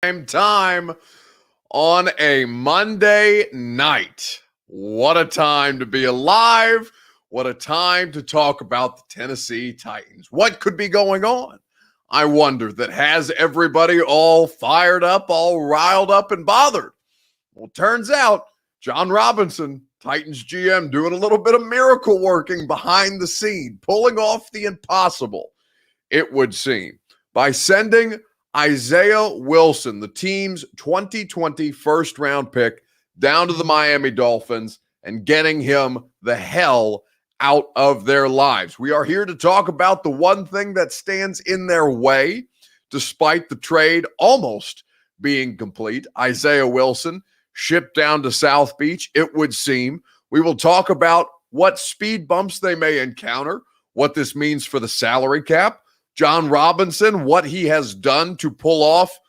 Prime time on a Monday night. What a time to be alive. What a time to talk about the Tennessee Titans. What could be going on? I wonder that has everybody all fired up, all riled up and bothered. Well, turns out John Robinson, Titans GM, doing a little bit of miracle working behind the scene, pulling off the impossible, it would seem, by sending Isaiah Wilson, the team's 2020 first-round pick, down to the Miami Dolphins and getting him the hell out of their lives. We are here to talk about the one thing that stands in their way, despite the trade almost being complete. Isaiah Wilson shipped down to South Beach, it would seem. We will talk about what speed bumps they may encounter, what this means for the salary cap, John Robinson, what he has done to pull off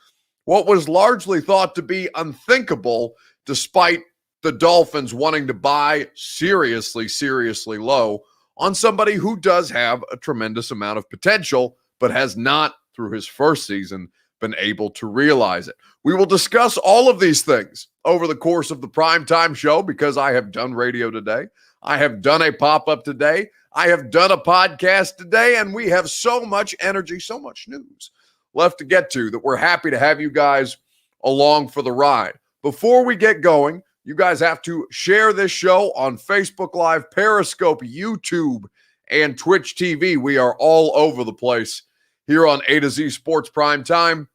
what was largely thought to be unthinkable, despite the Dolphins wanting to buy seriously low on somebody who does have a tremendous amount of potential, but has not, through his first season, been able to realize it. We will discuss all of these things over the course of the primetime show because I have done radio today. I have done a pop-up today. I have done a podcast today, and we have so much energy, so much news left to get to that we're happy to have you guys along for the ride. Before we get going, you guys have to share this show on Facebook Live, Periscope, YouTube, and Twitch TV. We are all over the place here on A to Z Sports Prime Time.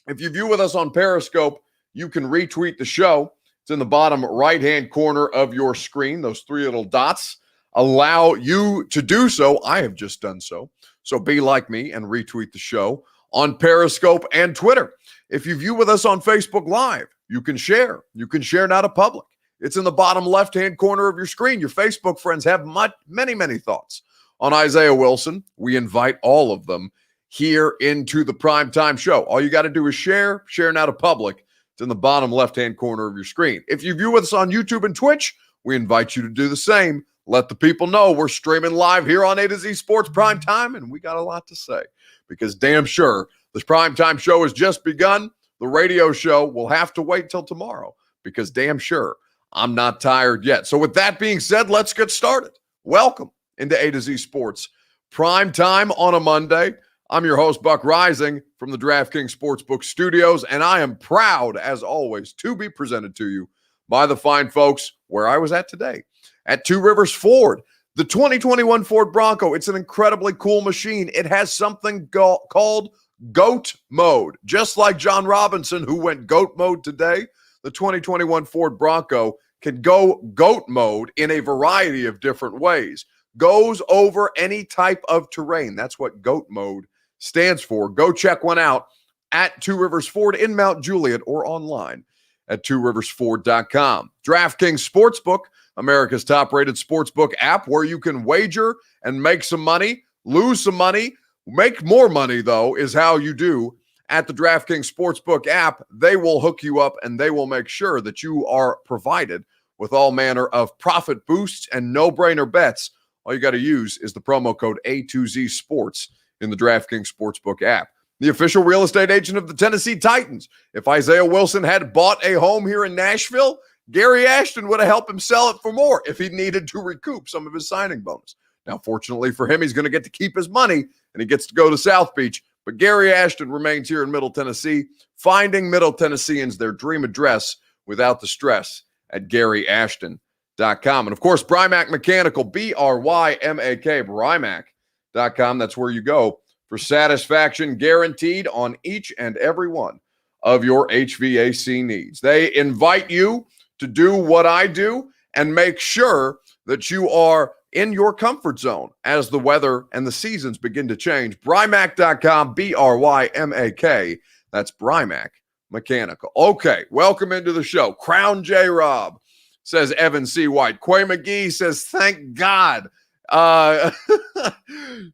If you view with us on Periscope, you can retweet the show. It's in the bottom right-hand corner of your screen. Those three little dots allow you to do so. I have just done so. So be like me and retweet the show on Periscope and Twitter. If you view with us on Facebook Live, you can share. You can share now to public. It's in the bottom left-hand corner of your screen. Your Facebook friends have many thoughts on Isaiah Wilson. We invite all of them here into the primetime show. All you got to do is share now to public. It's in the bottom left-hand corner of your screen. If you view with us on YouTube and Twitch, we invite you to do the same. Let the people know we're streaming live here on A to Z Sports Prime Time, and we got a lot to say because damn sure this primetime show has just begun. The radio show will have to wait till tomorrow because damn sure I'm not tired yet. So with that being said, let's get started. Welcome into A to Z Sports Prime Time on a Monday. I'm your host, Buck Rising, from the DraftKings Sportsbook Studios, and I am proud, as always, to be presented to you by the fine folks where I was at today, at Two Rivers Ford, the 2021 Ford Bronco. It's an incredibly cool machine. It has something called GOAT mode. Just like John Robinson, who went GOAT mode today, the 2021 Ford Bronco can go GOAT mode in a variety of different ways. Goes over any type of terrain. That's what GOAT mode stands for. Go check one out at Two Rivers Ford in Mount Juliet or online at tworiversford.com. DraftKings Sportsbook, America's top-rated sportsbook app where you can wager and make some money, lose some money, make more money, though, is how you do at the DraftKings Sportsbook app. They will hook you up, and they will make sure that you are provided with all manner of profit boosts and no-brainer bets. All you got to use is the promo code A2Z Sports in the DraftKings Sportsbook app. The official real estate agent of the Tennessee Titans. If Isaiah Wilson had bought a home here in Nashville, Gary Ashton would have helped him sell it for more if he needed to recoup some of his signing bonus. Now, fortunately for him, he's going to get to keep his money, and he gets to go to South Beach. But Gary Ashton remains here in Middle Tennessee, finding Middle Tennesseans their dream address without the stress at garyashton.com. And, of course, Brymak Mechanical, B-R-Y-M-A-K, Brymak.com. That's where you go for satisfaction guaranteed on each and every one of your HVAC needs. They invite you to do what I do and make sure that you are in your comfort zone as the weather and the seasons begin to change. Brymak.com, B-R-Y-M-A-K. That's Brymak Mechanical. Okay, welcome into the show. Crown J. Rob, says Evan C. White. Quay McGee says, thank God.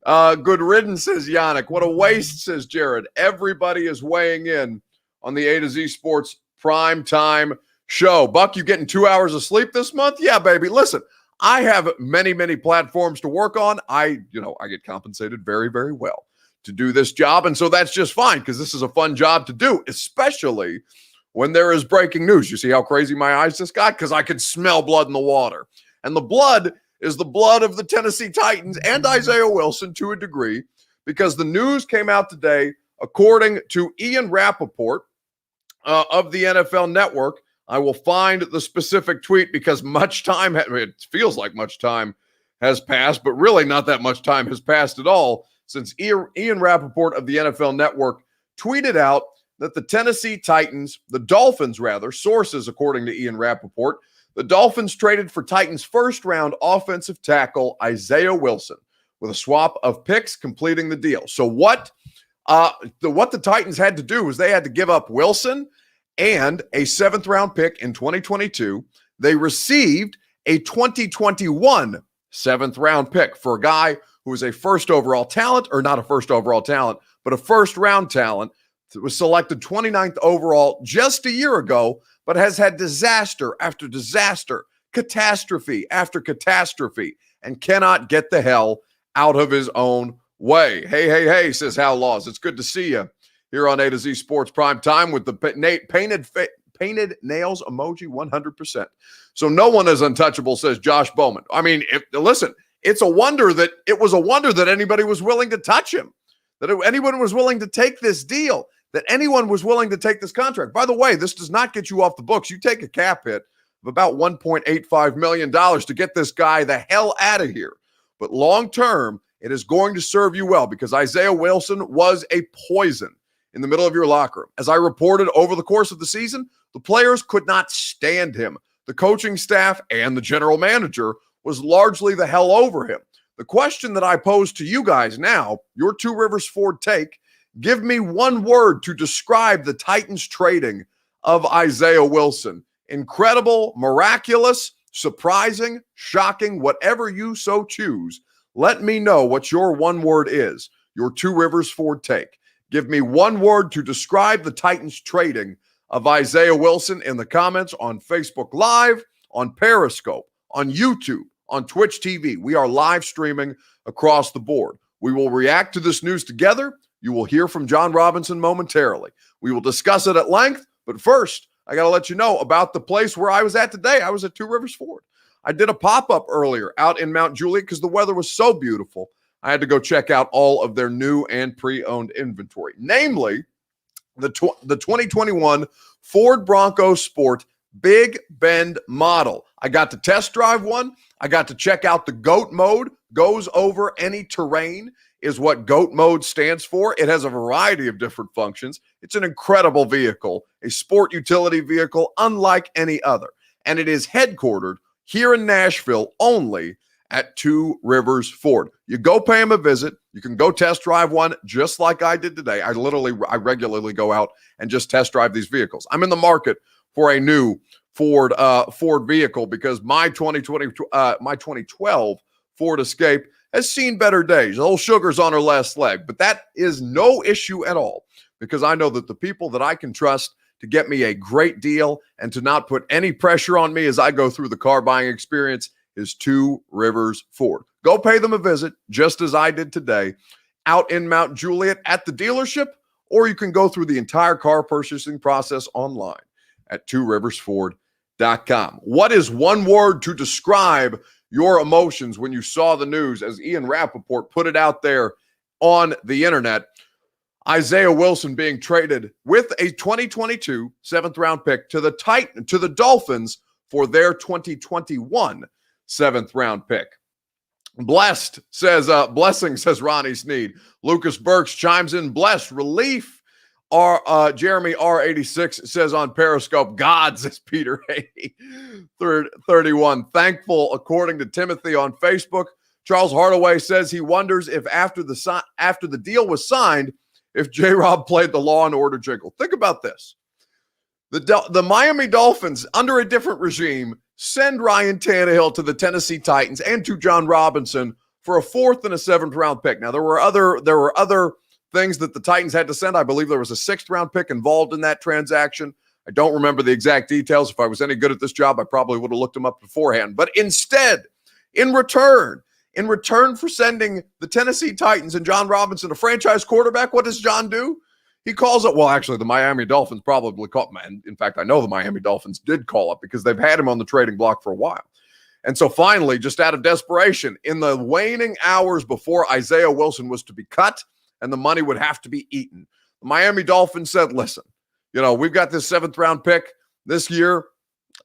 Good riddance, says Yannick. What a waste, says Jared. Everybody is weighing in on the A to Z Sports Prime Time show. Buck, you getting 2 hours of sleep this month? Yeah, baby. Listen, I have many platforms to work on. I get compensated very well to do this job. And so that's just fine because this is a fun job to do, especially when there is breaking news. You see how crazy my eyes just got? Because I could smell blood in the water. And the blood is the blood of the Tennessee Titans and Isaiah Wilson to a degree, because the news came out today, according to Ian Rappaport of the NFL Network. I will find the specific tweet because it feels like much time has passed, but really not that much time has passed at all since Ian Rappaport of the NFL Network tweeted out that the Tennessee Titans, the Dolphins rather, sources according to Ian Rappaport, the Dolphins traded for Titans first-round offensive tackle Isaiah Wilson with a swap of picks completing the deal. So what the Titans had to do was they had to give up Wilson and a 7th-round pick in 2022. They received a 2021 7th-round pick for a guy who was a first overall talent, or not a first overall talent, but a first-round talent that was selected 29th overall just a year ago, but has had disaster after disaster, catastrophe after catastrophe, and cannot get the hell out of his own way. Hey, says Hal Laws. It's good to see you here on A to Z Sports Prime Time with the painted nails emoji 100%. So no one is untouchable, says Josh Bowman. I mean, listen, it was a wonder that anybody was willing to touch him, that anyone was willing to take this deal, that anyone was willing to take this contract. By the way, this does not get you off the books. You take a cap hit of about $1.85 million to get this guy the hell out of here. But long term, it is going to serve you well because Isaiah Wilson was a poison in the middle of your locker room. As I reported over the course of the season, the players could not stand him. The coaching staff and the general manager was largely the hell over him. The question that I pose to you guys now, your Two Rivers Ford take, give me one word to describe the Titans trading of Isaiah Wilson. Incredible, miraculous, surprising, shocking, whatever you so choose. Let me know what your one word is, your Two Rivers Ford take. Give me one word to describe the Titans trading of Isaiah Wilson in the comments on Facebook Live, on Periscope, on YouTube, on Twitch TV. We are live streaming across the board. We will react to this news together. You will hear from John Robinson momentarily. We will discuss it at length, but first, I got to let you know about the place where I was at today. I was at Two Rivers Ford. I did a pop-up earlier out in Mount Juliet because the weather was so beautiful. I had to go check out all of their new and pre-owned inventory, namely the 2021 Ford Bronco Sport Big Bend model. I got to test drive one. I got to check out the GOAT mode, goes over any terrain, is what GOAT mode stands for. It has a variety of different functions. It's an incredible vehicle, a sport utility vehicle unlike any other. And it is headquartered here in Nashville only at Two Rivers Ford. You go pay them a visit. You can go test drive one just like I did today. I regularly go out and just test drive these vehicles. I'm in the market for a new Ford vehicle because my 2012 Ford Escape has seen better days. The whole sugar's on her last leg, but that is no issue at all because I know that the people that I can trust to get me a great deal and to not put any pressure on me as I go through the car buying experience is Two Rivers Ford. Go pay them a visit, just as I did today, out in Mount Juliet at the dealership, or you can go through the entire car purchasing process online at tworiversford.com. What is one word to describe your emotions when you saw the news, as Ian Rappaport put it out there on the internet? Isaiah Wilson being traded with a 2022 7th-round pick to the Dolphins for their 2021 7th-round pick. Blessed says, blessing, says Ronnie Sneed. Lucas Burks chimes in, blessed, relief. Jeremy R86 says on Periscope, God, says Peter Hay. 31, thankful, according to Timothy on Facebook. Charles Hardaway says he wonders if after the deal was signed, if J-Rob played the Law and Order jingle. Think about this. The Miami Dolphins, under a different regime, send Ryan Tannehill to the Tennessee Titans and to John Robinson for a 4th and a 7th-round pick. Now, there were other things that the Titans had to send. I believe there was a 6th-round pick involved in that transaction. I don't remember the exact details. If I was any good at this job, I probably would have looked them up beforehand. But instead, in return, In return for sending the Tennessee Titans and John Robinson a franchise quarterback, what does John do? He calls it, well, actually, the Miami Dolphins probably called, man. In fact, I know the Miami Dolphins did call it because they've had him on the trading block for a while. And so finally, just out of desperation, in the waning hours before Isaiah Wilson was to be cut and the money would have to be eaten, the Miami Dolphins said, listen, we've got this 7th-round pick this year.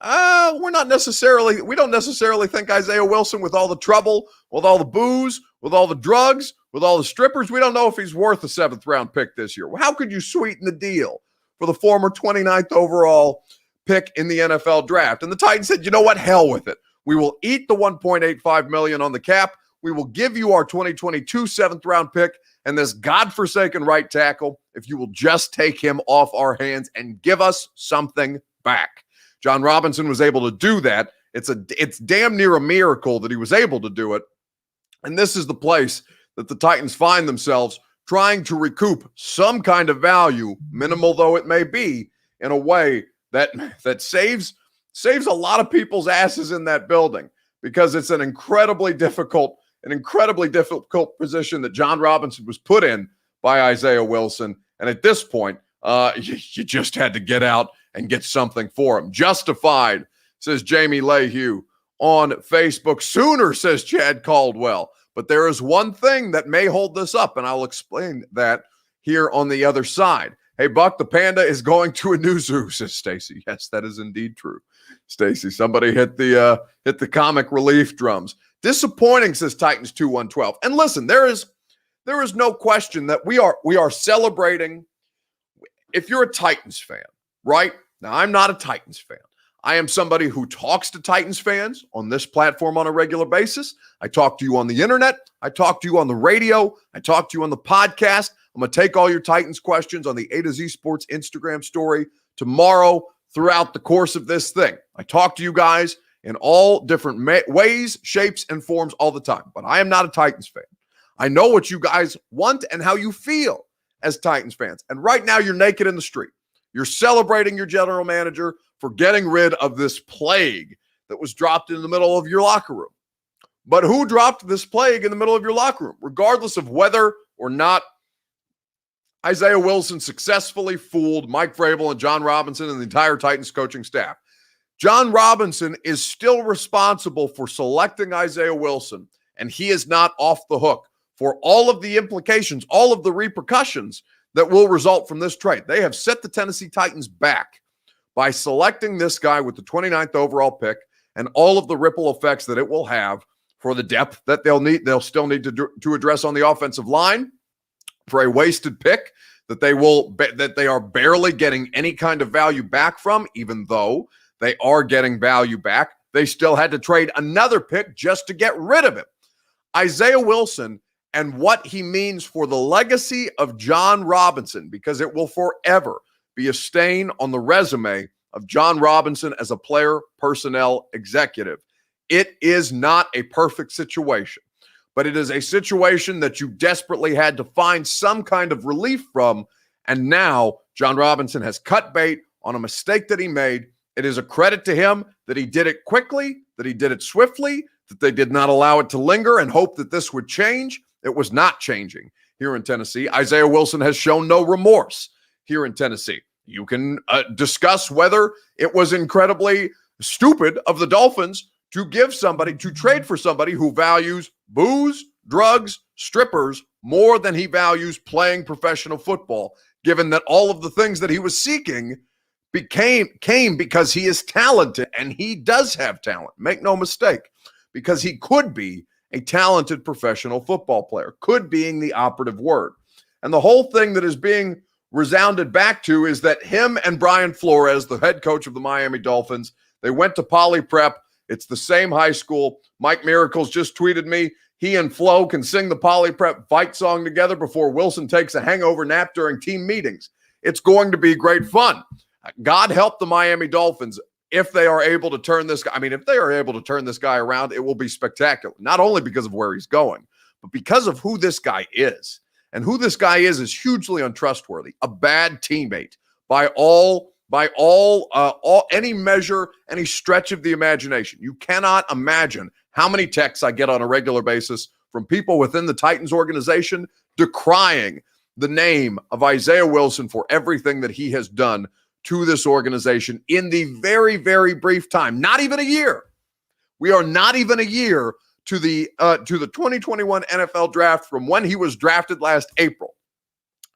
We don't necessarily think Isaiah Wilson, with all the trouble, with all the booze, with all the drugs, with all the strippers, we don't know if he's worth a 7th-round pick this year. Well, how could you sweeten the deal for the former 29th overall pick in the NFL draft? And the Titans said, you know what? Hell with it. We will eat the $1.85 million on the cap. We will give you our 2022 7th-round pick and this godforsaken right tackle if you will just take him off our hands and give us something back. John Robinson was able to do that. It's damn near a miracle that he was able to do it. And this is the place that the Titans find themselves trying to recoup some kind of value, minimal though it may be, in a way that saves a lot of people's asses in that building, because it's an incredibly difficult position that John Robinson was put in by Isaiah Wilson. And at this point, you just had to get out and get something for him. Justified, says Jamie Layhew on Facebook. Sooner, says Chad Caldwell. But there is one thing that may hold this up, and I'll explain that here on the other side. Hey, Buck, the panda is going to a new zoo, says Stacy. Yes, that is indeed true. Stacy, somebody hit the comic relief drums. Disappointing, says Titans 2-1-12. And listen, there is no question that we are celebrating. If you're a Titans fan, right? Now, I'm not a Titans fan. I am somebody who talks to Titans fans on this platform on a regular basis. I talk to you on the internet. I talk to you on the radio. I talk to you on the podcast. I'm going to take all your Titans questions on the A to Z Sports Instagram story tomorrow throughout the course of this thing. I talk to you guys in all different ways, shapes, and forms all the time. But I am not a Titans fan. I know what you guys want and how you feel as Titans fans. And right now, you're naked in the street. You're celebrating your general manager for getting rid of this plague that was dropped in the middle of your locker room. But who dropped this plague in the middle of your locker room? Regardless of whether or not Isaiah Wilson successfully fooled Mike Vrabel and John Robinson and the entire Titans coaching staff, John Robinson is still responsible for selecting Isaiah Wilson, and he is not off the hook for all of the implications, all of the repercussions that will result from this trade. They have set the Tennessee Titans back by selecting this guy with the 29th overall pick and all of the ripple effects that it will have for the depth that they'll still need to address on the offensive line, for a wasted pick that they are barely getting any kind of value back from. Even though they are getting value back, they still had to trade another pick just to get rid of him. Isaiah Wilson and what he means for the legacy of John Robinson, because it will forever be a stain on the resume of John Robinson as a player, personnel, executive. It is not a perfect situation, but it is a situation that you desperately had to find some kind of relief from. And now John Robinson has cut bait on a mistake that he made. It is a credit to him that he did it quickly, that he did it swiftly, that they did not allow it to linger and hope that this would change. It was not changing here in Tennessee. Isaiah Wilson has shown no remorse here in Tennessee. You can discuss whether it was incredibly stupid of the Dolphins to trade for somebody who values booze, drugs, strippers more than he values playing professional football, given that all of the things that he was seeking came because he is talented, and he does have talent. Make no mistake, because he could be a talented professional football player, could being the operative word. And the whole thing that is being resounded back to is that him and Brian Flores, the head coach of the Miami Dolphins, they went to Poly Prep. It's the same high school. Mike Miracles just tweeted me. He and Flo can sing the Poly Prep fight song together before Wilson takes a hangover nap during team meetings. It's going to be great fun. God help the Miami Dolphins if they are able to turn this guy. I mean, if they are able to turn this guy around, it will be spectacular. Not only because of where he's going, but because of who this guy is. And who this guy is hugely untrustworthy, a bad teammate by any measure, any stretch of the imagination. You cannot imagine how many texts I get on a regular basis from people within the Titans organization decrying the name of Isaiah Wilson for everything that he has done to this organization in the very, very brief time. Not even a year. We are not even a year to the 2021 NFL draft from when he was drafted last April.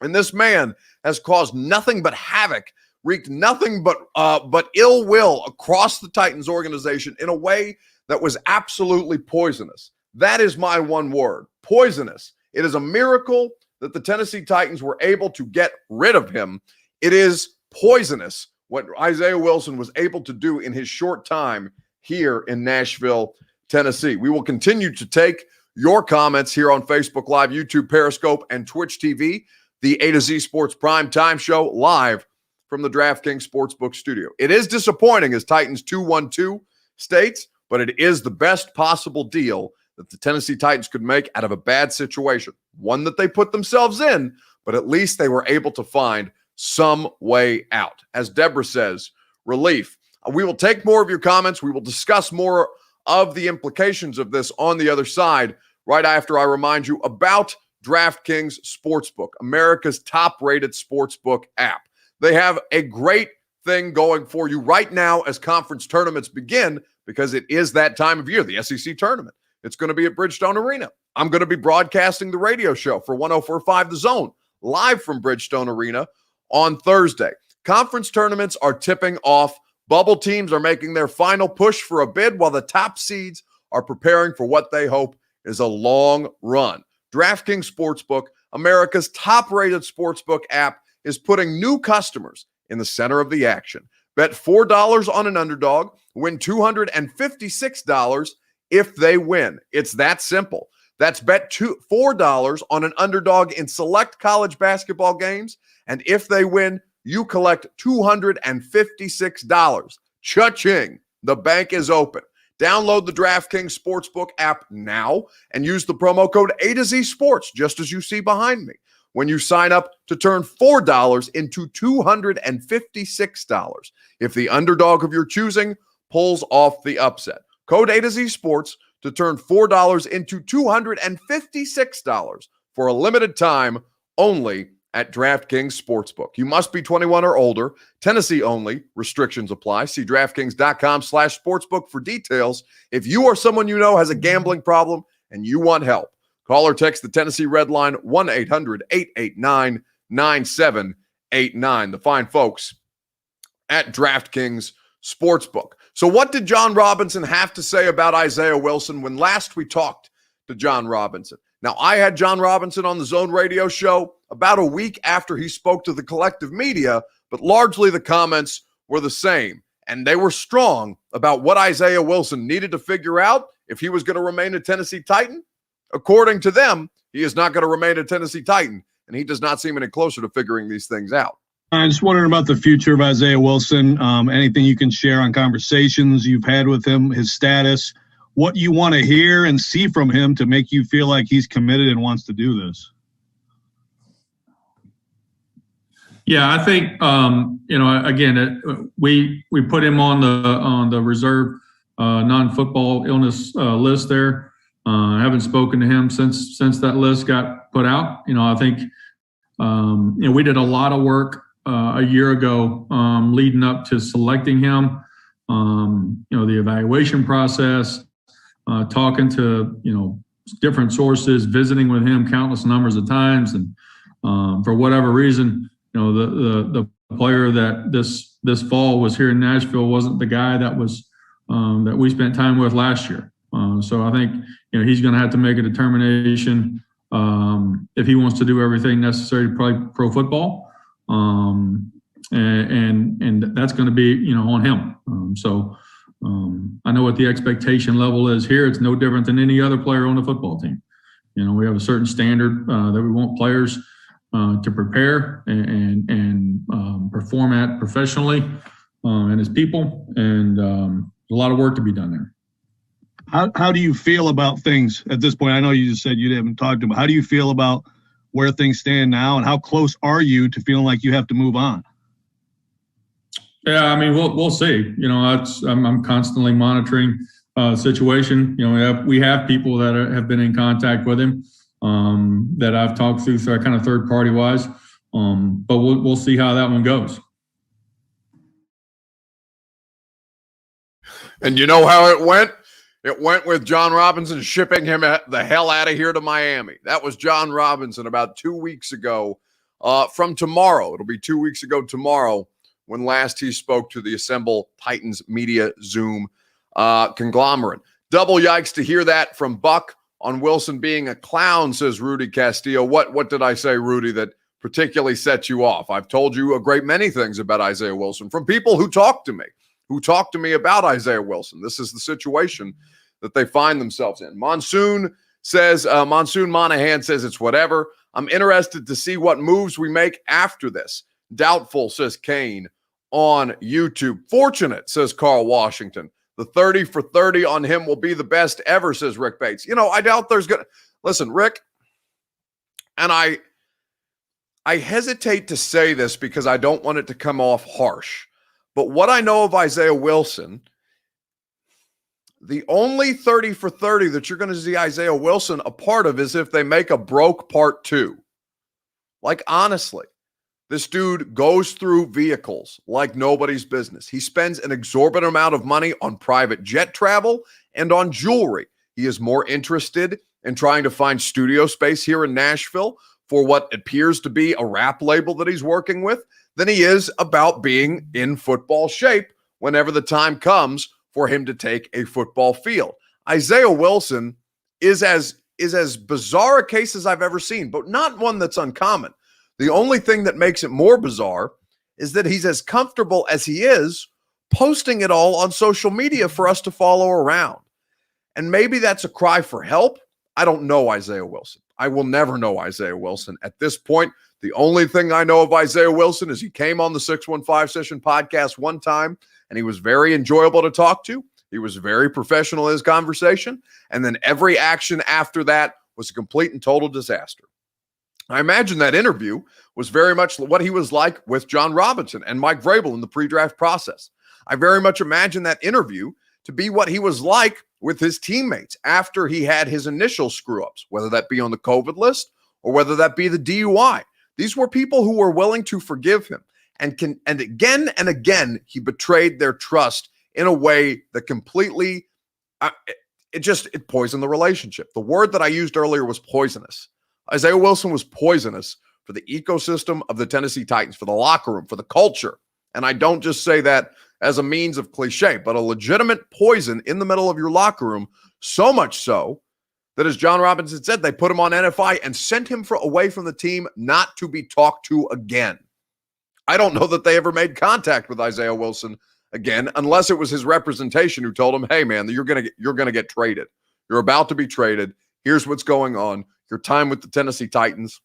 And this man has caused nothing but havoc, wreaked nothing but ill will across the Titans organization in a way that was absolutely poisonous. That is my one word, poisonous. It is a miracle that the Tennessee Titans were able to get rid of him. It is poisonous what Isaiah Wilson was able to do in his short time here in Nashville, Tennessee. We will continue to take your comments here on Facebook Live, YouTube, Periscope, and Twitch TV, the A to Z Sports Prime Time Show, live from the DraftKings Sportsbook studio. It is disappointing, as Titans 212 states, but it is the best possible deal that the Tennessee Titans could make out of a bad situation. One that they put themselves in, but at least they were able to find some way out. As Deborah says, relief. We will take more of your comments. We will discuss more of the implications of this on the other side, right after I remind you about DraftKings Sportsbook, America's top-rated sportsbook app. They have a great thing going for you right now as conference tournaments begin, because it is that time of year, the SEC tournament. It's going to be at Bridgestone Arena. I'm going to be broadcasting the radio show for 104.5 The Zone, live from Bridgestone Arena on Thursday. Conference tournaments are tipping off. Bubble teams are making their final push for a bid, while the top seeds are preparing for what they hope is a long run. DraftKings Sportsbook, America's top-rated sportsbook app, is putting new customers in the center of the action. Bet $4 on an underdog, win $256 if they win. It's that simple. That's bet $4 on an underdog in select college basketball games, and if they win, you collect $256. Cha-ching. The bank is open. Download the DraftKings Sportsbook app now and use the promo code A to Z Sports, just as you see behind me, when you sign up to turn $4 into $256 if the underdog of your choosing pulls off the upset. Code A to Z Sports to turn $4 into $256 for a limited time only at DraftKings Sportsbook. You must be 21 or older. Tennessee only. Restrictions apply. See DraftKings.com/sportsbook for details. If you or someone you know has a gambling problem and you want help, call or text the Tennessee Red Line 1-800-889-9789. The fine folks at DraftKings Sportsbook. So what did John Robinson have to say about Isaiah Wilson when last we talked to John Robinson? Now, I had John Robinson on the Zone radio show about a week after he spoke to the collective media, but largely the comments were the same, and they were strong about what Isaiah Wilson needed to figure out if he was going to remain a Tennessee Titan. According to them, he is not going to remain a Tennessee Titan, and he does not seem any closer to figuring these things out. I'm just wondering about the future of Isaiah Wilson. Anything you can share on conversations you've had with him, his status, what you want to hear and see from him to make you feel like he's committed and wants to do this. Yeah, I think again, we put him on the reserve non-football illness list there. I haven't spoken to him since that list got put out. I think we did a lot of work a year ago leading up to selecting him. The evaluation process, talking to different sources, visiting with him countless numbers of times, and for whatever reason, the player that this fall was here in Nashville wasn't the guy that was that we spent time with last year. So I think he's going to have to make a determination if he wants to do everything necessary to play pro football, and that's going to be on him. I know what the expectation level is here. It's no different than any other player on the football team. We have a certain standard that we want players to prepare and perform at professionally and as people, and a lot of work to be done there. How do you feel about things at this point? I know you just said you haven't talked to him, but how do you feel about where things stand now, and how close are you to feeling like you have to move on? Yeah, I mean, we'll see. I'm constantly monitoring situation. We have people that have been in contact with him that I've talked through kind of third party wise. But we'll see how that one goes. And you know how it went? It went with John Robinson shipping him the hell out of here to Miami. That was John Robinson about 2 weeks ago from tomorrow. It'll be 2 weeks ago tomorrow when last he spoke to the Assemble Titans Media Zoom conglomerate. Double yikes to hear that from Buck on Wilson being a clown, says Rudy Castillo. What did I say, Rudy, that particularly set you off? I've told you a great many things about Isaiah Wilson from people who talk to me about Isaiah Wilson. This is the situation that they find themselves in. Monsoon Monahan says it's whatever. I'm interested to see what moves we make after this. Doubtful, says Kane on YouTube. Fortunate, says Carl Washington. The 30 for 30 on him will be the best ever, says Rick Bates. I doubt there's going to... Listen, Rick, and I hesitate to say this because I don't want it to come off harsh. But what I know of Isaiah Wilson, the only 30 for 30 that you're going to see Isaiah Wilson a part of is if they make a broke part 2. Like, honestly, this dude goes through vehicles like nobody's business. He spends an exorbitant amount of money on private jet travel and on jewelry. He is more interested in trying to find studio space here in Nashville for what appears to be a rap label that he's working with than he is about being in football shape whenever the time comes for him to take a football field. Isaiah Wilson is as bizarre a case as I've ever seen, but not one that's uncommon. The only thing that makes it more bizarre is that he's as comfortable as he is posting it all on social media for us to follow around. And maybe that's a cry for help. I don't know Isaiah Wilson. I will never know Isaiah Wilson. At this point, the only thing I know of Isaiah Wilson is he came on the 615 Session podcast one time, and he was very enjoyable to talk to. He was very professional in his conversation. And then every action after that was a complete and total disaster. I imagine that interview was very much what he was like with John Robinson and Mike Vrabel in the pre-draft process. I very much imagine that interview to be what he was like with his teammates after he had his initial screw-ups, whether that be on the COVID list or whether that be the DUI. These were people who were willing to forgive him. And again and again, he betrayed their trust in a way that completely, it poisoned the relationship. The word that I used earlier was poisonous. Isaiah Wilson was poisonous for the ecosystem of the Tennessee Titans, for the locker room, for the culture. And I don't just say that as a means of cliche, but a legitimate poison in the middle of your locker room, so much so that, as John Robinson said, they put him on NFI and sent him away from the team not to be talked to again. I don't know that they ever made contact with Isaiah Wilson again, unless it was his representation who told him, hey, man, you're gonna get traded. You're about to be traded. Here's what's going on. Your time with the Tennessee Titans,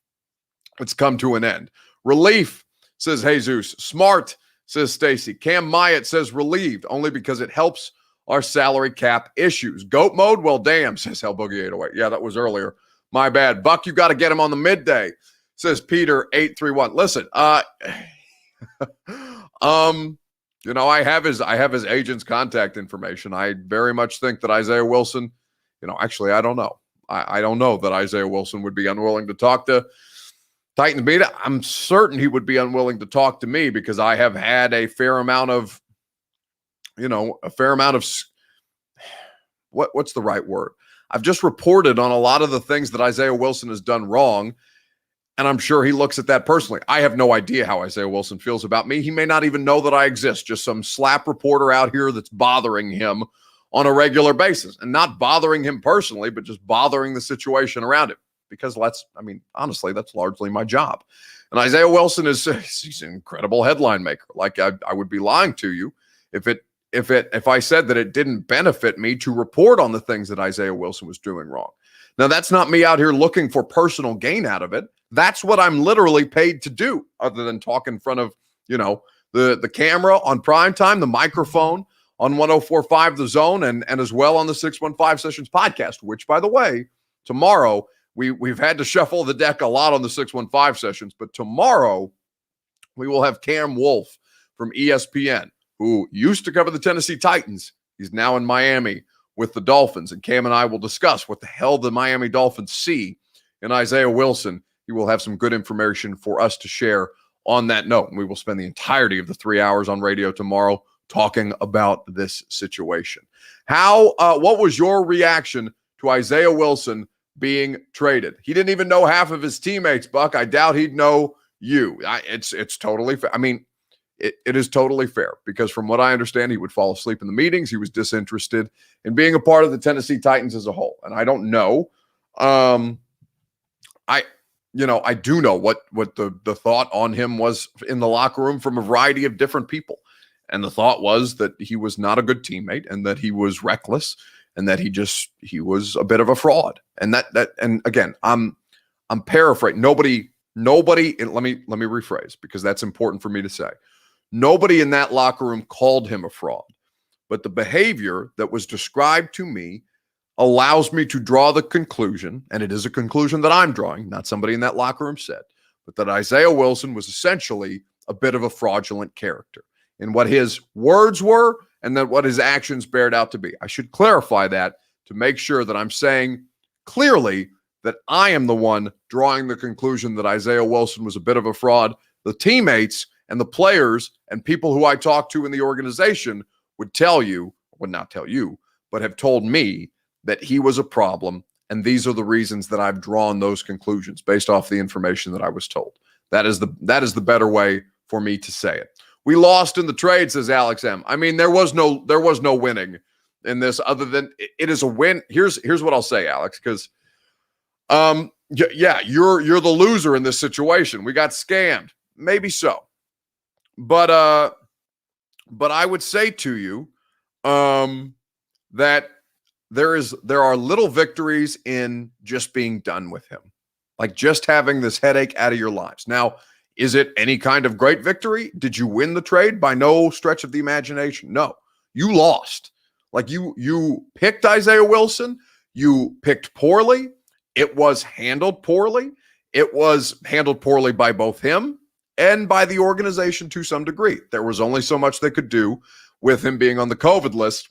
it's come to an end. Relief, says Jesus. Smart, says Stacy. Cam Myatt says relieved, only because it helps our salary cap issues. Goat mode? Well, damn, says Hell Boogie 808. Yeah, that was earlier. My bad. Buck, you got to get him on the midday, says Peter 831. Listen, I have his agent's contact information. I very much think that Isaiah Wilson, actually, I don't know. I don't know that Isaiah Wilson would be unwilling to talk to Titans media. I'm certain he would be unwilling to talk to me because I have had a fair amount of, what's the right word? I've just reported on a lot of the things that Isaiah Wilson has done wrong, and I'm sure he looks at that personally. I have no idea how Isaiah Wilson feels about me. He may not even know that I exist, just some slap reporter out here that's bothering him on a regular basis, and not bothering him personally, but just bothering the situation around him. Because honestly, that's largely my job. And Isaiah Wilson he's an incredible headline maker. Like I would be lying to you if I said that it didn't benefit me to report on the things that Isaiah Wilson was doing wrong. Now, that's not me out here looking for personal gain out of it. That's what I'm literally paid to do, other than talk in front of, the camera on primetime, the microphone on 104.5 The Zone, and as well on the 615 Sessions podcast, which, by the way, tomorrow, we've had to shuffle the deck a lot on the 615 Sessions, but tomorrow we will have Cam Wolfe from ESPN, who used to cover the Tennessee Titans. He's now in Miami with the Dolphins. And Cam and I will discuss what the hell the Miami Dolphins see in Isaiah Wilson. He will have some good information for us to share on that note. And we will spend the entirety of the 3 hours on radio tomorrow talking about this situation. What was your reaction to Isaiah Wilson being traded? He didn't even know half of his teammates, Buck. I doubt he'd know you. It's totally fair. I mean, it is totally fair because from what I understand, he would fall asleep in the meetings. He was disinterested in being a part of the Tennessee Titans as a whole. And I don't know. I do know what the thought on him was in the locker room from a variety of different people. And the thought was that he was not a good teammate and that he was reckless and that he was a bit of a fraud. And and again, I'm paraphrasing. Nobody, and let me rephrase because that's important for me to say. Nobody in that locker room called him a fraud, but the behavior that was described to me allows me to draw the conclusion, and it is a conclusion that I'm drawing, not somebody in that locker room said, but that Isaiah Wilson was essentially a bit of a fraudulent character in what his words were and then what his actions bared out to be. I should clarify that to make sure that I'm saying clearly that I am the one drawing the conclusion that Isaiah Wilson was a bit of a fraud. The teammates and the players and people who I talked to in the organization would not tell you, but have told me that he was a problem. And these are the reasons that I've drawn those conclusions based off the information that I was told. That is the better way for me to say it. We lost in the trade, says Alex M. I mean, there was no winning in this other than it is a win. Here's what I'll say, Alex, because you're the loser in this situation. We got scammed. Maybe so. But I would say to you that there are little victories in just being done with him, like just having this headache out of your lives. Now, is it any kind of great victory? Did you win the trade? By no stretch of the imagination. No, you lost. Like you picked Isaiah Wilson. You picked poorly. It was handled poorly. It was handled poorly by both him and by the organization to some degree. There was only so much they could do with him being on the COVID list.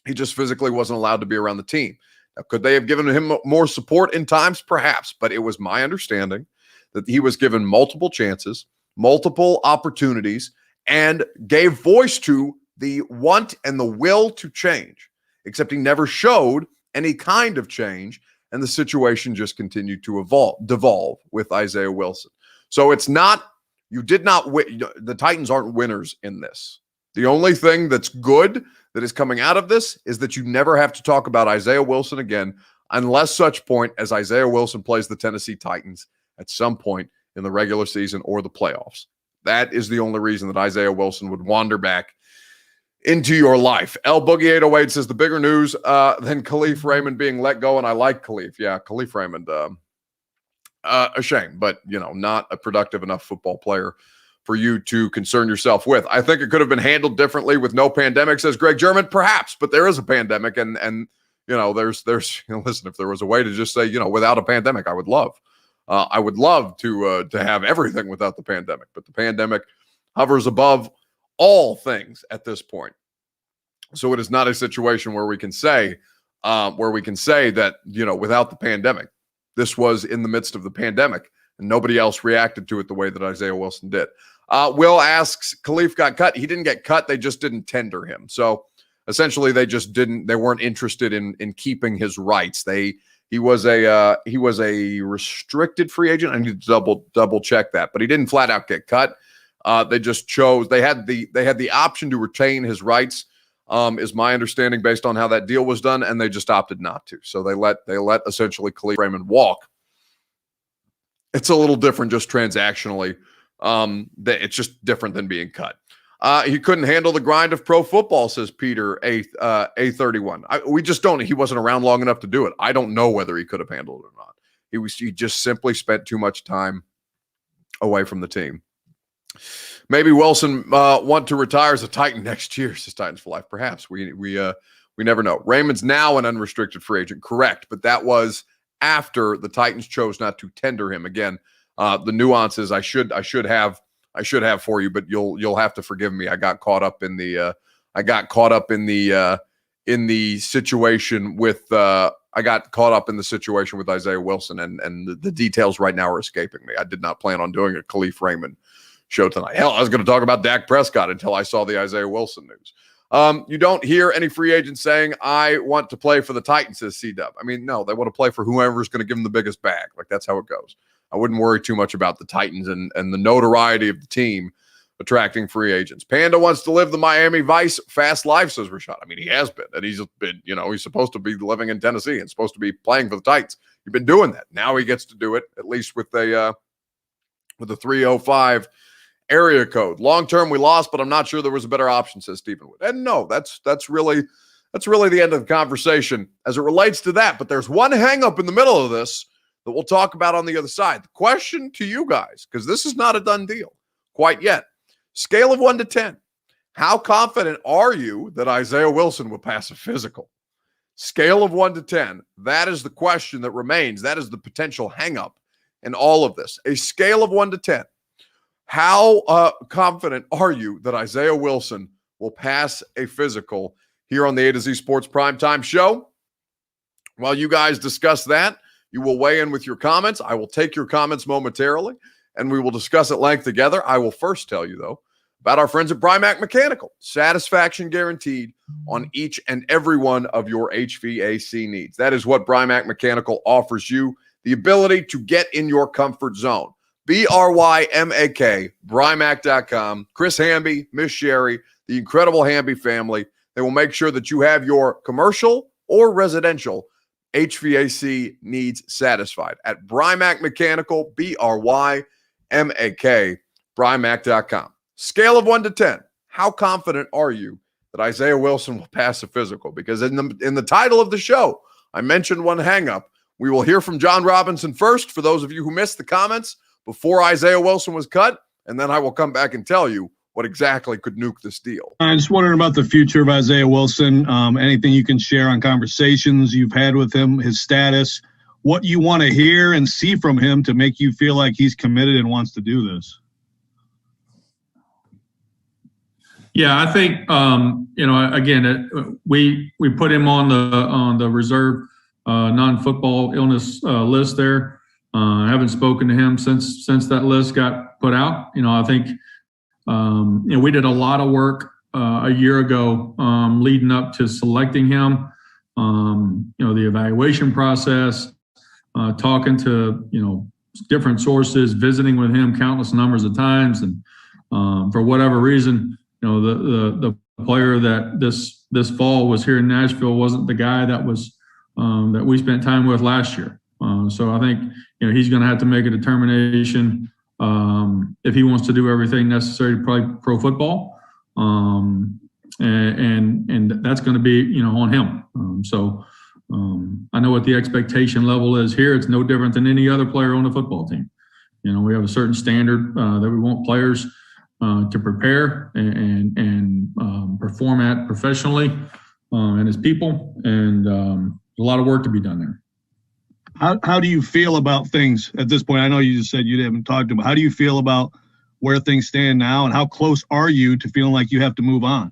He just physically wasn't allowed to be around the team. Now, could they have given him more support in times? Perhaps, but it was my understanding that he was given multiple chances, multiple opportunities, and gave voice to the want and the will to change, except he never showed any kind of change, and the situation just continued to devolve with Isaiah Wilson. So it's not, you did not win. The Titans aren't winners in this. The only thing that's good that is coming out of this is that you never have to talk about Isaiah Wilson again unless such point as Isaiah Wilson plays the Tennessee Titans at some point in the regular season or the playoffs. That is the only reason that Isaiah Wilson would wander back into your life. L Boogie 808 says the bigger news than Khalif Raymond being let go, and I like Khalif. Yeah, Khalif Raymond, a shame, but not a productive enough football player for you to concern yourself with. I think it could have been handled differently with no pandemic, says Greg German. Perhaps, but there is a pandemic, and there's listen, if there was a way to just say, without a pandemic, I would love to have everything without the pandemic, but the pandemic hovers above all things at this point. So it is not a situation where we can say that, without the pandemic, this was in the midst of the pandemic and nobody else reacted to it the way that Isaiah Wilson did. Will asks, Khalif got cut. He didn't get cut. They just didn't tender him. So essentially they weren't interested in keeping his rights. He was a restricted free agent. I need to double check that, but he didn't flat out get cut. They just chose. They had the option to retain his rights, is my understanding based on how that deal was done, and they just opted not to. So they let essentially Khalif Raymond walk. It's a little different just transactionally. It's just different than being cut. He couldn't handle the grind of pro football, says Peter A31. We just don't. He wasn't around long enough to do it. I don't know whether he could have handled it or not. He just simply spent too much time away from the team. Maybe Wilson want to retire as a Titan next year, says Titans for life. Perhaps we never know. Raymond's now an unrestricted free agent, correct? But that was after the Titans chose not to tender him. Again, the nuances I should have for you, but you'll have to forgive me. I got caught up in the in the situation with I got caught up in the situation with Isaiah Wilson, and the details right now are escaping me. I did not plan on doing a Khalif Raymond show tonight. Hell, I was going to talk about Dak Prescott until I saw the Isaiah Wilson news. You don't hear any free agents saying, I want to play for the Titans, says C-Dub. I mean, no, they want to play for whoever's going to give them the biggest bag. Like, that's how it goes. I wouldn't worry too much about the Titans and the notoriety of the team attracting free agents. Panda wants to live the Miami Vice fast life, says Rashad. I mean, he has been. And he's been, he's supposed to be living in Tennessee and supposed to be playing for the Titans. He's been doing that. Now he gets to do it, at least with a 305 area code. Long term, we lost, but I'm not sure there was a better option, says Stephen Wood. And no, that's really the end of the conversation as it relates to that. But there's one hang up in the middle of this that we'll talk about on the other side. The question to you guys, because this is not a done deal quite yet. Scale of 1 to 10. How confident are you that Isaiah Wilson will pass a physical? Scale of 1 to 10. That is the question that remains. That is the potential hang up in all of this. A scale of 1 to 10. How confident are you that Isaiah Wilson will pass a physical here on the A to Z Sports Primetime Show? While you guys discuss that, you will weigh in with your comments. I will take your comments momentarily, and we will discuss at length together. I will first tell you, though, about our friends at Brymac Mechanical. Satisfaction guaranteed on each and every one of your HVAC needs. That is what Brymac Mechanical offers you, the ability to get in your comfort zone. BRYMAK, Brymac.com. Chris Hamby, Miss Sherry, the incredible Hamby family. They will make sure that you have your commercial or residential HVAC needs satisfied at Brymac Mechanical, BRYMAK, Brymac.com. Scale of 1 to 10. How confident are you that Isaiah Wilson will pass a physical? Because in the title of the show, I mentioned one hang-up. We will hear from John Robinson first, for those of you who missed the comments before Isaiah Wilson was cut, and then I will come back and tell you what exactly could nuke this deal. I'm just wondering about the future of Isaiah Wilson. Anything you can share on conversations you've had with him, his status, what you want to hear and see from him to make you feel like he's committed and wants to do this. Yeah, I think again, we put him on the reserve non-football illness list there. I haven't spoken to him since that list got put out. I think we did a lot of work a year ago leading up to selecting him. The evaluation process, talking to different sources, visiting with him countless numbers of times, and for whatever reason, the player that this fall was here in Nashville wasn't the guy that was that we spent time with last year. So I think he's going to have to make a determination if he wants to do everything necessary to play pro football, and that's going to be on him. I know what the expectation level is here. It's no different than any other player on the football team. We have a certain standard that we want players to prepare and perform at professionally and as people, and a lot of work to be done there. How do you feel about things at this point? I know you just said you haven't talked to him. How do you feel about where things stand now, and how close are you to feeling like you have to move on?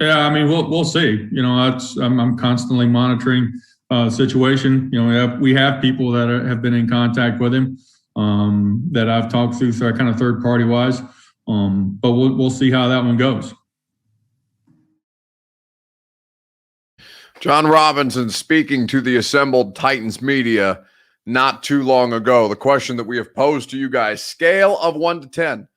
Yeah, I mean, we'll see. I'm constantly monitoring the situation. We have people that have been in contact with him that I've talked to kind of third party wise, but we'll see how that one goes. John Robinson speaking to the assembled Titans media not too long ago. The question that we have posed to you guys, scale of 1 to 10.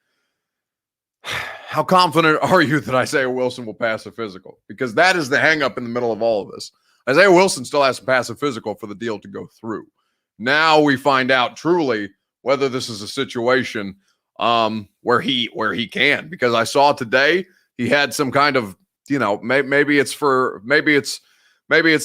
How confident are you that Isaiah Wilson will pass a physical? Because that is the hang up in the middle of all of this. Isaiah Wilson still has to pass a physical for the deal to go through. Now we find out truly whether this is a situation where he can, because I saw today he had some kind of, maybe it's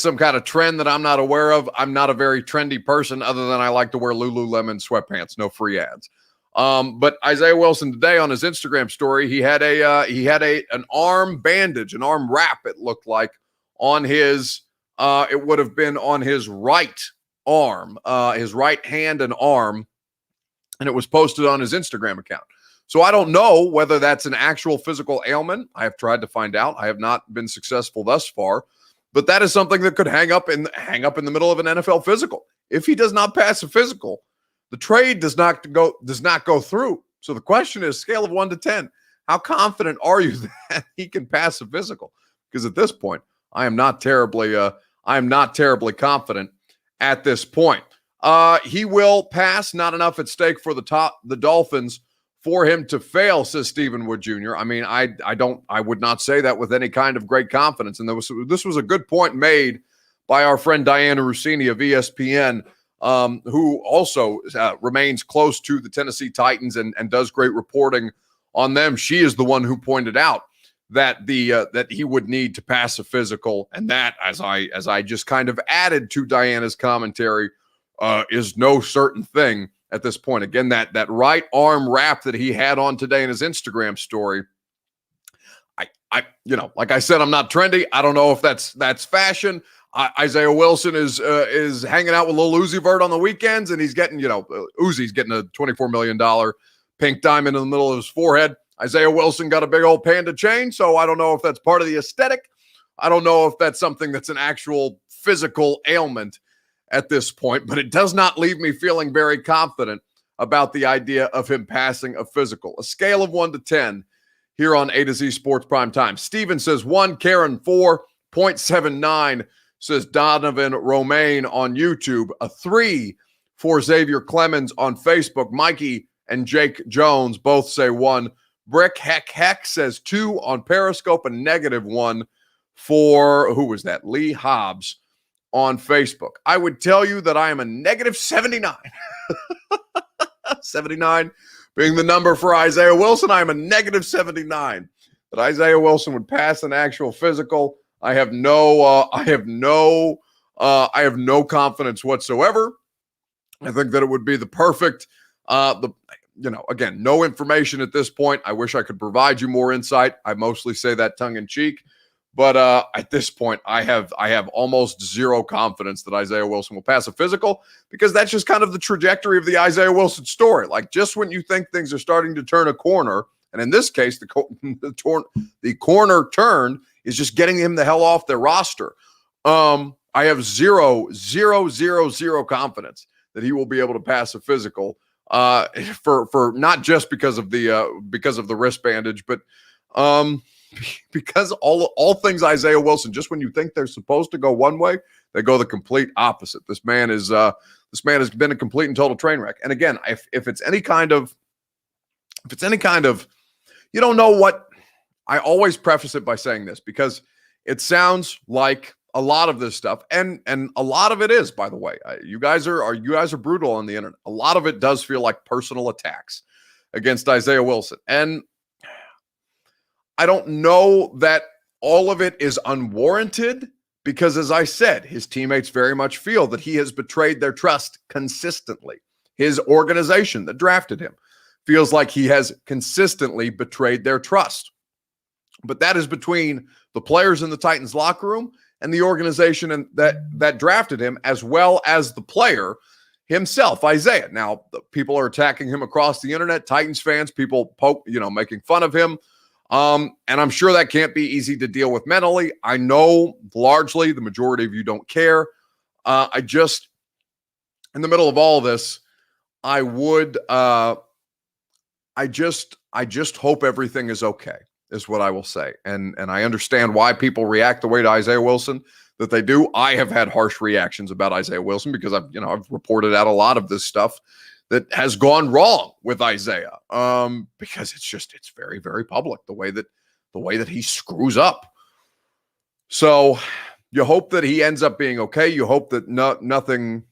some kind of trend that I'm not aware of. I'm not a very trendy person, other than I like to wear Lululemon sweatpants, no free ads. But Isaiah Wilson today on his Instagram story, he had an arm bandage, an arm wrap, it looked like, on his it would have been on his right arm, his right hand and arm, and it was posted on his Instagram account. So I don't know whether that's an actual physical ailment. I have tried to find out. I have not been successful thus far, but that is something that could hang up in the middle of an NFL physical. If he does not pass a physical, the trade does not go through. So the question is, scale of 1 to 10, how confident are you that he can pass a physical? Because at this point, I am not terribly confident at this point. He will pass. Not enough at stake for the Dolphins for him to fail, says Stephen Wood Jr. I mean, I would not say that with any kind of great confidence. And this was a good point made by our friend Diana Rossini of ESPN, who also remains close to the Tennessee Titans and does great reporting on them. She is the one who pointed out that that he would need to pass a physical, and that, as I just kind of added to Diana's commentary, is no certain thing at this point. Again, that right arm wrap that he had on today in his Instagram story, I like I said, I'm not trendy. I don't know if that's fashion. Isaiah Wilson is hanging out with Lil Uzi Vert on the weekends, and he's getting, Uzi's getting a $24 million pink diamond in the middle of his forehead. Isaiah Wilson got a big old panda chain, so I don't know if that's part of the aesthetic. I don't know if that's something that's an actual physical ailment at this point, but it does not leave me feeling very confident about the idea of him passing a physical. A scale of 1 to 10 here on A to Z Sports Prime Time. Steven says 1, Karen 4.79, says Donovan Romaine on YouTube. A 3 for Xavier Clemens on Facebook. Mikey and Jake Jones both say 1. Brick Heck says 2 on Periscope, a -1 for, who was that? Lee Hobbs on Facebook. I would tell you that I am a -79. 79 being the number for Isaiah Wilson. I am a -79 that Isaiah Wilson would pass an actual physical. I have no confidence whatsoever. I think that it would be the perfect, again, no information at this point. I wish I could provide you more insight. I mostly say that tongue in cheek, but at this point, I have almost zero confidence that Isaiah Wilson will pass a physical, because that's just kind of the trajectory of the Isaiah Wilson story. Like, just when you think things are starting to turn a corner, and in this case, the corner turn is just getting him the hell off their roster. I have zero confidence that he will be able to pass a physical. For not just because of the wrist bandage, but because all things Isaiah Wilson, just when you think they're supposed to go one way, they go the complete opposite. This man has been a complete and total train wreck. And again, if it's any kind of, you don't know what, I always preface it by saying this, because it sounds like a lot of this stuff, and a lot of it is, by the way, you guys are brutal on the internet. A lot of it does feel like personal attacks against Isaiah Wilson. And I don't know that all of it is unwarranted, because, as I said, his teammates very much feel that he has betrayed their trust consistently. His organization that drafted him feels like he has consistently betrayed their trust. But that is between the players in the Titans locker room and the organization that drafted him, as well as the player himself, Isaiah. Now, people are attacking him across the internet, Titans fans, people making fun of him. And I'm sure that can't be easy to deal with mentally. I know largely the majority of you don't care. I just, in the middle of all this, I just hope everything is okay, is what I will say. And I understand why people react the way to Isaiah Wilson that they do. I have had harsh reactions about Isaiah Wilson because I've reported out a lot of this stuff that has gone wrong with Isaiah. Because it's very, very public, the way that he screws up. So you hope that he ends up being okay. You hope that nothing.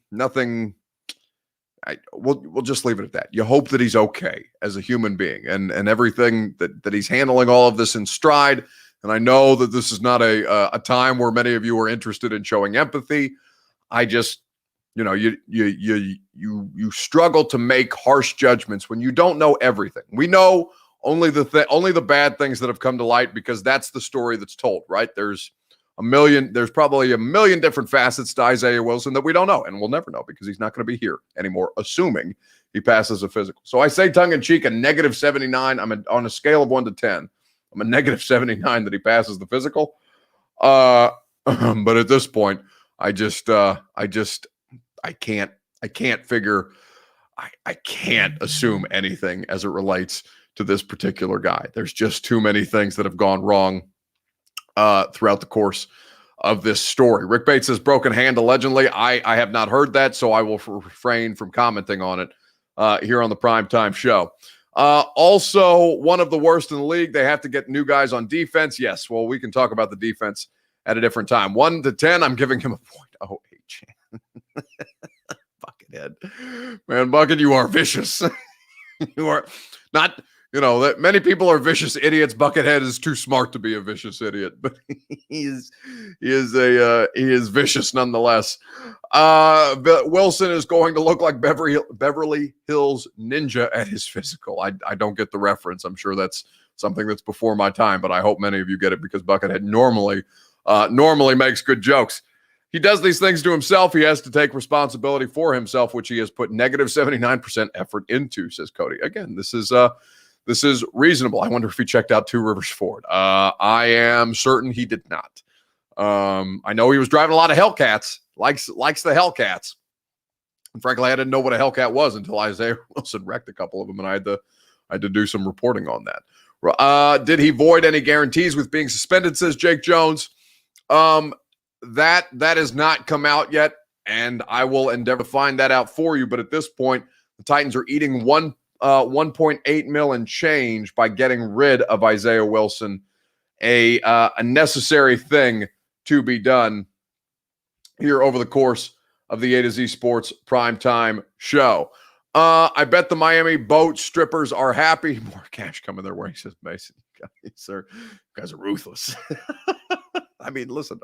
We'll just leave it at that. You hope that he's okay as a human being, and everything that he's handling all of this in stride. And I know that this is not a time where many of you are interested in showing empathy. I just, you struggle to make harsh judgments when you don't know everything. We know only the bad things that have come to light, because that's the story that's told, right? There's probably a million different facets to Isaiah Wilson that we don't know, and we'll never know, because he's not going to be here anymore, assuming he passes a physical. So I say tongue-in-cheek a negative 79. On a scale of 1 to 10. I'm a negative 79 that he passes the physical. But at this point, I can't assume anything as it relates to this particular guy. There's just too many things that have gone wrong throughout the course of this story. Rick Bates says broken hand allegedly. I have not heard that, so I will refrain from commenting on it here on the primetime show. Also, one of the worst in the league. They have to get new guys on defense. Yes, well, we can talk about the defense at a different time. 1 to 10, I'm giving him a 0.08. Buckethead. Man, Bucket, you are vicious. You are not, that many people are vicious idiots. Buckethead is too smart to be a vicious idiot, but he is vicious nonetheless. Wilson is going to look like Beverly Hills Ninja at his physical. I don't get the reference. I'm sure that's something that's before my time, but I hope many of you get it because Buckethead normally makes good jokes. He does these things to himself. He has to take responsibility for himself, which he has put negative 79% effort into, says Cody. Again, this is reasonable. I wonder if he checked out Two Rivers Ford. I am certain he did not. I know he was driving a lot of Hellcats, likes the Hellcats. And frankly, I didn't know what a Hellcat was until Isaiah Wilson wrecked a couple of them, and I had to do some reporting on that. Did he void any guarantees with being suspended, says Jake Jones. That has not come out yet, and I will endeavor to find that out for you. But at this point, the Titans are eating 1.8 mil and change by getting rid of Isaiah Wilson, a necessary thing to be done here over the course of the A to Z Sports primetime show. I bet the Miami boat strippers are happy. More cash coming their way, says Mason. You guys are ruthless. I mean, listen,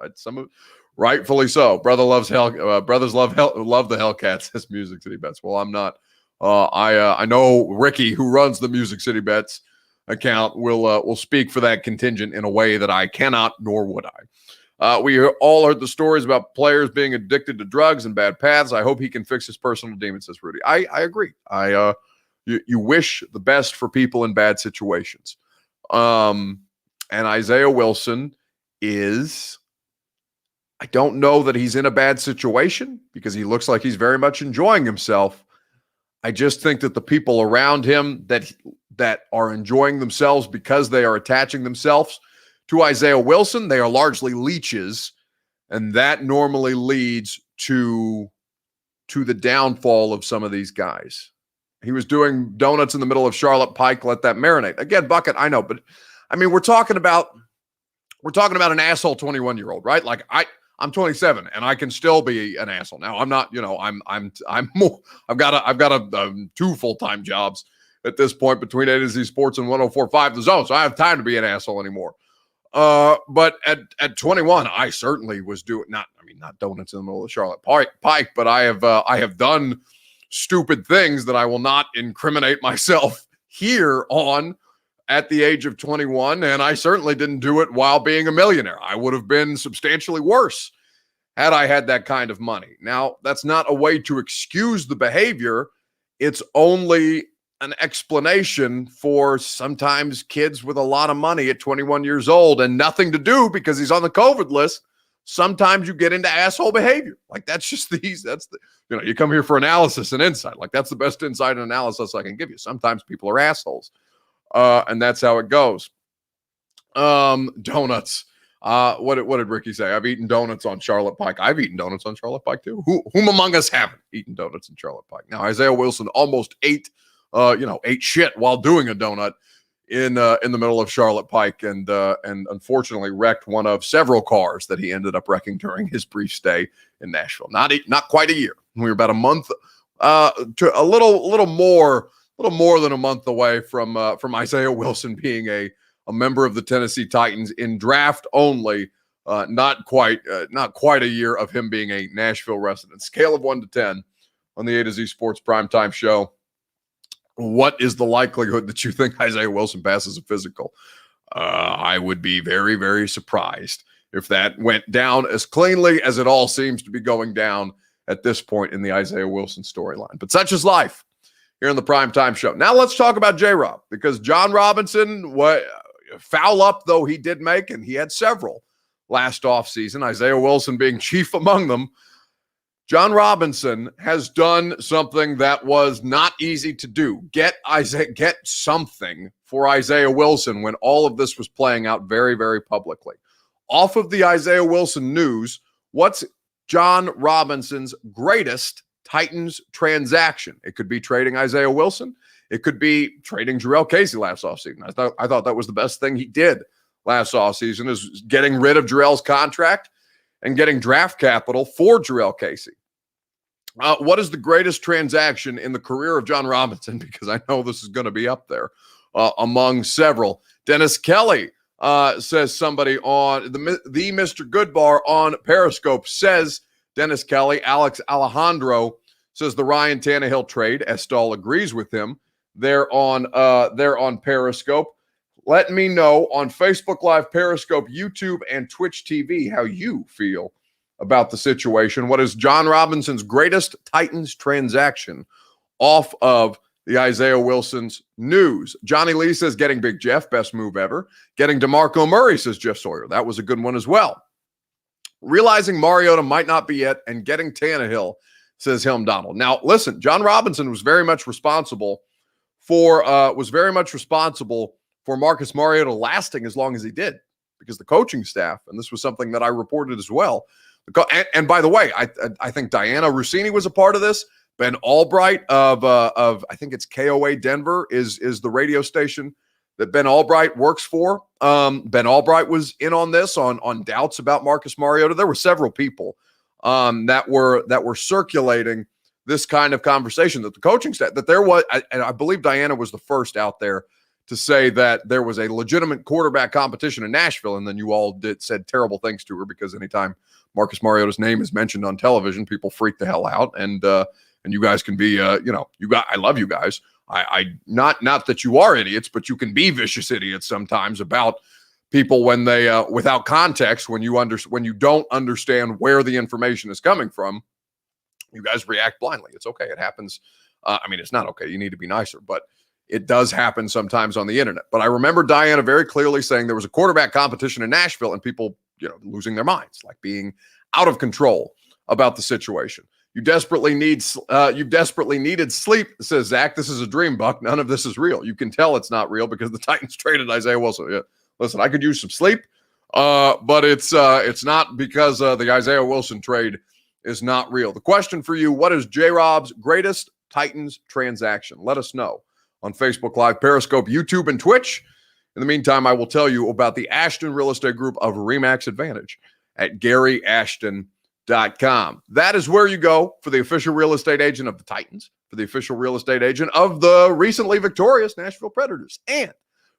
rightfully so. Brothers love the Hellcats, says Music City Bets. Well, I'm not. I know Ricky, who runs the Music City Bets account, will speak for that contingent in a way that I cannot, nor would I. We all heard the stories about players being addicted to drugs and bad paths. I hope he can fix his personal demons, says Rudy. I agree. You wish the best for people in bad situations. And Isaiah Wilson I don't know that he's in a bad situation because he looks like he's very much enjoying himself. I just think that the people around him that are enjoying themselves because they are attaching themselves to Isaiah Wilson, they are largely leeches, and that normally leads to the downfall of some of these guys. He was doing donuts in the middle of Charlotte Pike. Let that marinate. Again, Bucket, I know, but I mean, we're talking about an asshole 21-year-old, right? Like I'm 27 and I can still be an asshole. Now I'm not, I'm more, I've got 2 full-time jobs at this point between A to Z Sports and 104.5 The Zone. So I have time to be an asshole anymore. But at 21, I certainly was doing not donuts in the middle of Charlotte Pike, but I have done stupid things that I will not incriminate myself here on at the age of 21, and I certainly didn't do it while being a millionaire. I would have been substantially worse had I had that kind of money. Now, that's not a way to excuse the behavior. It's only an explanation for sometimes kids with a lot of money at 21 years old and nothing to do because he's on the COVID list. Sometimes you get into asshole behavior. Like that's you come here for analysis and insight. Like that's the best insight and analysis I can give you. Sometimes people are assholes. And that's how it goes. Donuts. What did Ricky say? I've eaten donuts on Charlotte Pike. I've eaten donuts on Charlotte Pike too. Whom among us haven't eaten donuts in Charlotte Pike? Now Isaiah Wilson almost ate shit while doing a donut in the middle of Charlotte Pike, and unfortunately wrecked one of several cars that he ended up wrecking during his brief stay in Nashville. Not quite a year. We were about a month to a little more than a month away from Isaiah Wilson being a member of the Tennessee Titans in draft only. Not quite a year of him being a Nashville resident. Scale of 1 to 10 on the A to Z Sports Primetime Show. What is the likelihood that you think Isaiah Wilson passes a physical? I would be very, very surprised if that went down as cleanly as it all seems to be going down at this point in the Isaiah Wilson storyline. But such is life. here in the Primetime Show. Now let's talk about J-Rob, because John Robinson, foul up though he did make, and he had several last offseason, Isaiah Wilson being chief among them, John Robinson has done something that was not easy to do. Get something for Isaiah Wilson when all of this was playing out very, very publicly. Off of the Isaiah Wilson news, what's John Robinson's greatest Titans transaction? It could be trading Isaiah Wilson. It could be trading Jurrell Casey last offseason. I thought that was the best thing he did last offseason, is getting rid of Jurrell's contract and getting draft capital for Jurrell Casey. What is the greatest transaction in the career of John Robinson? Because I know this is going to be up there among several. Dennis Kelly says, somebody on the Mr. Goodbar on Periscope says, Dennis Kelly. Alex Alejandro says the Ryan Tannehill trade. Estall agrees with him. They're on Periscope. Let me know on Facebook Live, Periscope, YouTube, and Twitch TV how you feel about the situation. What is John Robinson's greatest Titans transaction off of the Isaiah Wilson's news? Johnny Lee says getting Big Jeff, best move ever. Getting DeMarco Murray, says Jeff Sawyer. That was a good one as well. Realizing Mariota might not be it and getting Tannehill, says Helm Donald. Now, listen, John Robinson was very much responsible for Marcus Mariota lasting as long as he did, because the coaching staff, and this was something that I reported as well. And by the way, I think Diana Rossini was a part of this. Ben Albright of I think it's KOA Denver is the radio station that Ben Albright works for. Ben Albright was in on this on doubts about Marcus Mariota. There were several people that were circulating this kind of conversation, that the coaching staff, that there was, and I believe Diana was the first out there to say that there was a legitimate quarterback competition in Nashville, and then you all said terrible things to her, because anytime Marcus Mariota's name is mentioned on television, people freak the hell out, and you guys can be, I love you guys. I not that you are idiots, but you can be vicious idiots sometimes about people when they without context, when you don't understand where the information is coming from, you guys react blindly. It's okay. It happens. It's not okay. You need to be nicer, but it does happen sometimes on the internet. But I remember Diana very clearly saying there was a quarterback competition in Nashville, and people, losing their minds, like being out of control about the situation. You've desperately needed sleep, says Zach. This is a dream, Buck. None of this is real. You can tell it's not real because the Titans traded Isaiah Wilson. Yeah. Listen, I could use some sleep, but it's not, because the Isaiah Wilson trade is not real. The question for you: what is J-Rob's greatest Titans transaction? Let us know on Facebook Live, Periscope, YouTube, and Twitch. In the meantime, I will tell you about the Ashton Real Estate Group of RE/MAX Advantage at garyashton.com. That is where you go for the official real estate agent of the Titans, for the official real estate agent of the recently victorious Nashville Predators, and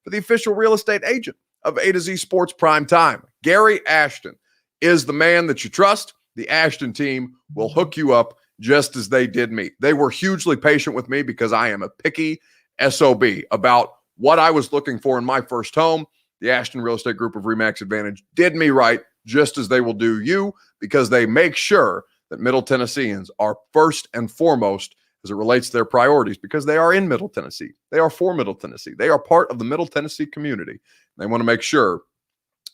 for the official real estate agent of A to Z Sports Prime Time. Gary Ashton is the man that you trust. The Ashton team will hook you up just as they did me. They were hugely patient with me because I am a picky SOB about what I was looking for in my first home. The Ashton Real Estate Group of RE/MAX Advantage did me right, just as they will do you, because they make sure that Middle Tennesseans are first and foremost as it relates to their priorities, because they are in Middle Tennessee. They are for Middle Tennessee. They are part of the Middle Tennessee community. They want to make sure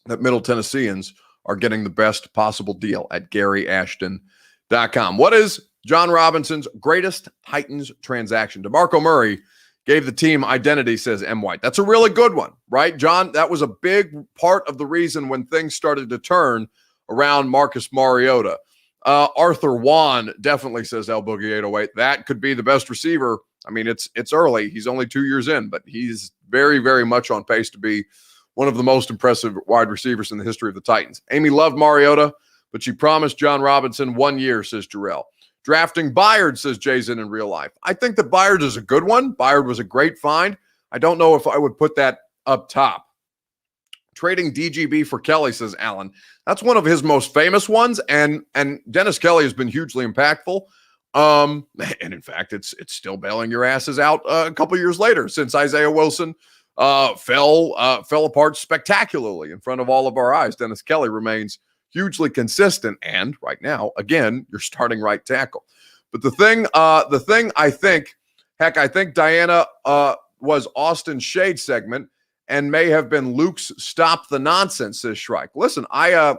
that Middle Tennesseans are getting the best possible deal at garyashton.com. What is John Robinson's greatest Titans transaction? DeMarco Murray gave the team identity, says M. White. That's a really good one, right, John? That was a big part of the reason when things started to turn around Marcus Mariota. Arthur Wan definitely says El Boogie 808. That could be the best receiver. It's early. He's only 2 years in, but he's very, very much on pace to be one of the most impressive wide receivers in the history of the Titans. Amy loved Mariota, but she promised John Robinson 1 year, says Jarrell. Drafting Byard, says Jason in real life. I think that Byard is a good one. Byard was a great find. I don't know if I would put that up top. Trading DGB for Kelly, says Alan. That's one of his most famous ones, and Dennis Kelly has been hugely impactful. And in fact, it's still bailing your asses out a couple years later, since Isaiah Wilson fell apart spectacularly in front of all of our eyes. Dennis Kelly remains hugely consistent, and right now, again, you're starting right tackle. But the thing I think Heck, I think Diana was Austin's shade segment and may have been Luke's stop the nonsense, says Shrike. Listen, Diana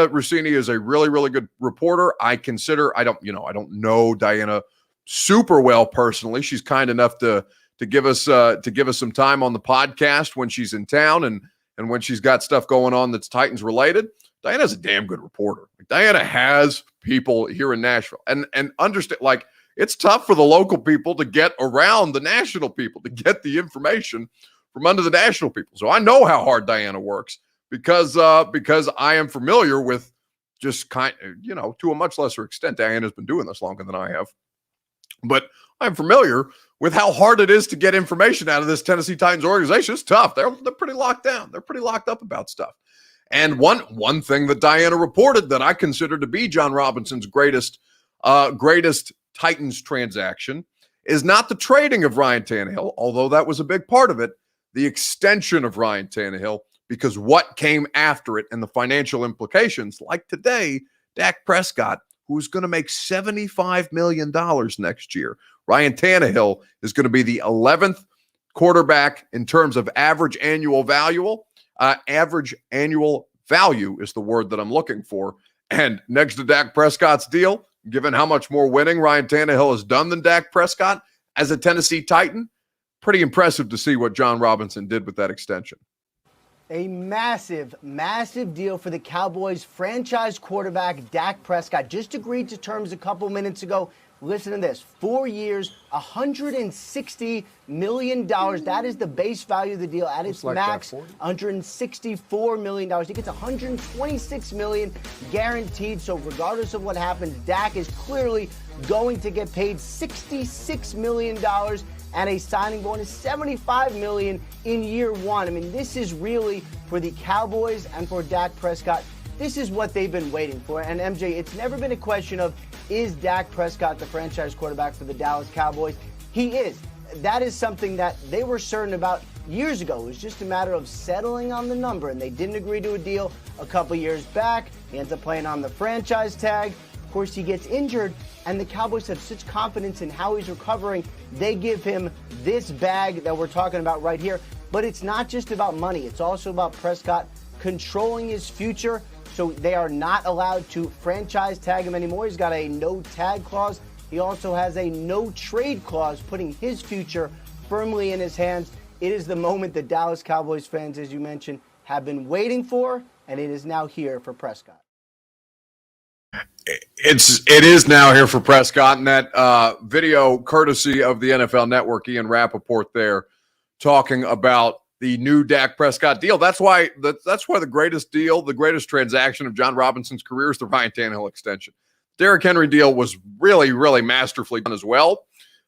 Rossini is a really, really good reporter. I don't know Diana super well personally. She's kind enough to give us some time on the podcast when she's in town and when she's got stuff going on that's Titans related. Diana's a damn good reporter. Diana has people here in Nashville and understand, like, it's tough for the local people to get around the national people, to get the information from under the national people. So I know how hard Diana works because I am familiar with just to a much lesser extent. Diana's been doing this longer than I have, but I'm familiar with how hard it is to get information out of this Tennessee Titans organization. It's tough. They're pretty locked down. They're pretty locked up about stuff. And one thing that Diana reported that I consider to be John Robinson's greatest Titans transaction is not the trading of Ryan Tannehill, although that was a big part of it, the extension of Ryan Tannehill, because what came after it and the financial implications, like today, Dak Prescott, who's going to make $75 million next year. Ryan Tannehill is going to be the 11th quarterback in terms of average annual value. Average annual value is the word that I'm looking for. And next to Dak Prescott's deal, given how much more winning Ryan Tannehill has done than Dak Prescott as a Tennessee Titan, pretty impressive to see what John Robinson did with that extension. A massive, massive deal for the Cowboys franchise quarterback, Dak Prescott. Just agreed to terms a couple minutes ago. Listen to this, 4 years, $160 million. That is the base value of the deal. At its max, $164 million. He gets $126 million guaranteed. So regardless of what happens, Dak is clearly going to get paid $66 million and a signing bonus, $75 million in year one. I mean, this is really for the Cowboys and for Dak Prescott. This is what they've been waiting for. And MJ, it's never been a question of, is Dak Prescott the franchise quarterback for the Dallas Cowboys? He is. That is something that they were certain about years ago. It was just a matter of settling on the number, and they didn't agree to a deal a couple years back. He ends up playing on the franchise tag. Of course, he gets injured, and the Cowboys have such confidence in how he's recovering. They give him this bag that we're talking about right here. But it's not just about money. It's also about Prescott controlling his future. So they are not allowed to franchise tag him anymore. He's got a no tag clause. He also has a no trade clause, putting his future firmly in his hands. It is the moment that Dallas Cowboys fans, as you mentioned, have been waiting for, and it is now here for Prescott. It is now here for Prescott, and that video courtesy of the NFL Network, Ian Rappaport there talking about the new Dak Prescott deal. That's why the greatest deal, the greatest transaction of John Robinson's career is the Ryan Tannehill extension. Derrick Henry deal was really, really masterfully done as well.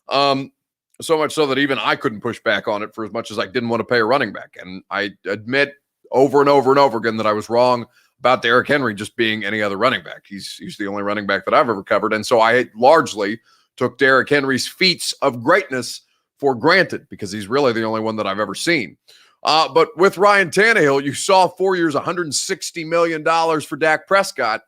So much so that even I couldn't push back on it for as much as I didn't want to pay a running back. And I admit over and over and over again that I was wrong about Derrick Henry just being any other running back. He's the only running back that I've ever covered. And so I largely took Derrick Henry's feats of greatness for granted because he's really the only one that I've ever seen. But with Ryan Tannehill, you saw 4 years, $160 million for Dak Prescott.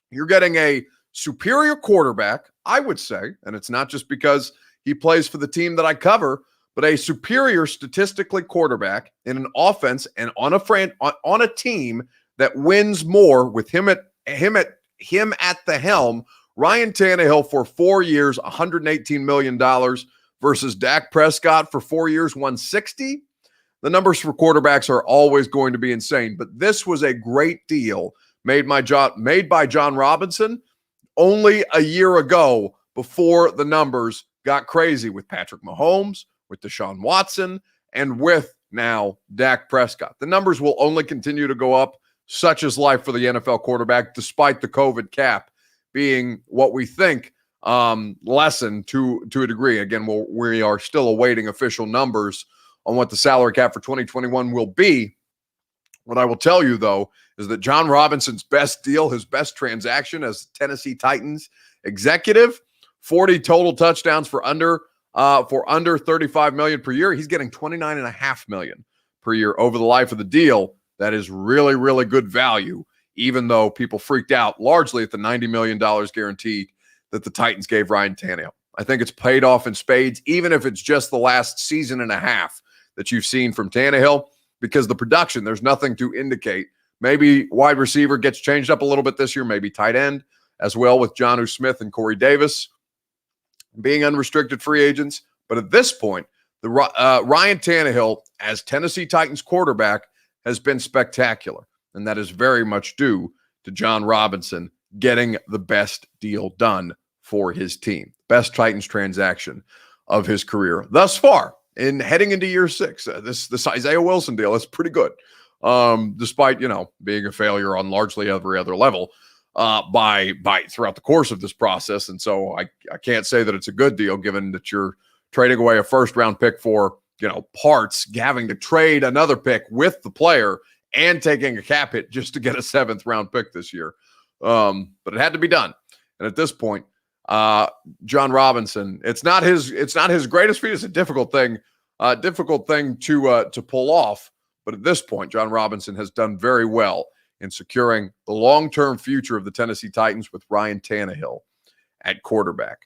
You're getting a superior quarterback, I would say, and it's not just because he plays for the team that I cover, but a superior statistically quarterback in an offense and on a team that wins more with him at the helm. Ryan Tannehill for 4 years, $118 million versus Dak Prescott for 4 years, $160. The numbers for quarterbacks are always going to be insane, but this was a great deal made by John Robinson only a year ago before the numbers got crazy with Patrick Mahomes, with Deshaun Watson, and with now Dak Prescott. The numbers will only continue to go up. Such is life for the NFL quarterback, despite the COVID cap being what we think lessened to a degree. Again, we are still awaiting official numbers on what the salary cap for 2021 will be. What I will tell you, though, is that John Robinson's best deal, his best transaction as Tennessee Titans executive, 40 total touchdowns for under $35 million per year. He's getting $29.5 million per year over the life of the deal. That is really, really good value, even though people freaked out largely at the $90 million guaranteed that the Titans gave Ryan Tannehill. I think it's paid off in spades, even if it's just the last season and a half that you've seen from Tannehill, because the production, there's nothing to indicate. Maybe wide receiver gets changed up a little bit this year, maybe tight end as well with Jonnu Smith and Corey Davis being unrestricted free agents. But at this point, the Ryan Tannehill as Tennessee Titans quarterback has been spectacular, and that is very much due to John Robinson getting the best deal done for his team. Best Titans transaction of his career thus far in heading into year 6. This Isaiah Wilson deal is pretty good, despite, being a failure on largely every other level by throughout the course of this process. And so I can't say that it's a good deal, given that you're trading away a first-round pick for, parts, having to trade another pick with the player and taking a cap hit just to get a 7th-round pick this year. But it had to be done. And at this point, John Robinson, it's not his greatest feat. It's a difficult thing to pull off. But at this point, John Robinson has done very well in securing the long-term future of the Tennessee Titans with Ryan Tannehill at quarterback.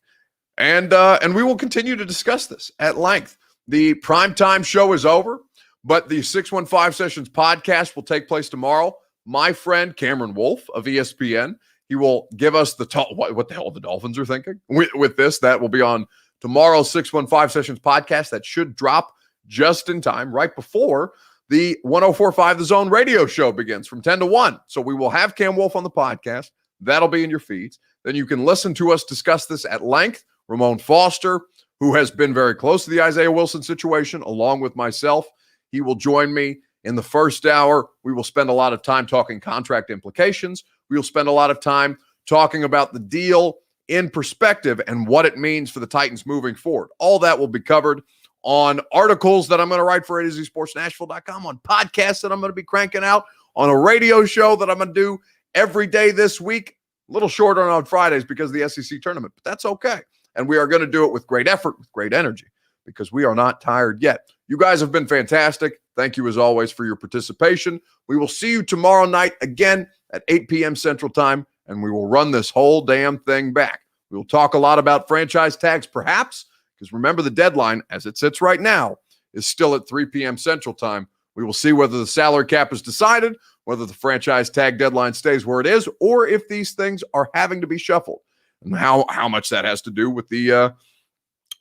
And we will continue to discuss this at length. The primetime show is over, but the 615 Sessions podcast will take place tomorrow. My friend Cameron Wolfe of ESPN, he will give us what the hell the Dolphins are thinking with this. That will be on tomorrow's 615 Sessions podcast. That should drop just in time, right before the 104.5 The Zone radio show begins from 10 to 1. So we will have Cam Wolfe on the podcast. That'll be in your feeds. Then you can listen to us discuss this at length. Ramon Foster, who has been very close to the Isaiah Wilson situation, along with myself, he will join me in the first hour. We will spend a lot of time talking contract implications. We will spend a lot of time talking about the deal in perspective and what it means for the Titans moving forward. All that will be covered on articles that I'm going to write for AZSportsNashville.com, on podcasts that I'm going to be cranking out, on a radio show that I'm going to do every day this week. A little shorter on Fridays because of the SEC tournament, but that's okay. And we are going to do it with great effort, with great energy, because we are not tired yet. You guys have been fantastic. Thank you, as always, for your participation. We will see you tomorrow night again at 8 p.m. Central Time, and we will run this whole damn thing back. We will talk a lot about franchise tags, perhaps, because remember, the deadline, as it sits right now, is still at 3 p.m. Central Time. We will see whether the salary cap is decided, whether the franchise tag deadline stays where it is, or if these things are having to be shuffled, and how much that has to do with the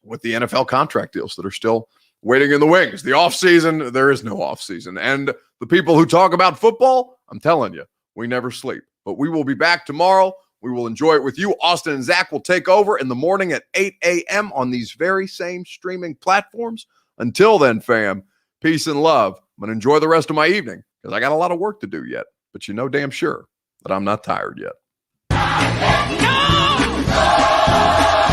NFL contract deals that are still waiting in the wings. The offseason, there is no offseason. And the people who talk about football, I'm telling you, we never sleep. But we will be back tomorrow. We will enjoy it with you. Austin and Zach will take over in the morning at 8 a.m. on these very same streaming platforms. Until then, fam, peace and love. I'm going to enjoy the rest of my evening because I got a lot of work to do yet. But you know damn sure that I'm not tired yet. No!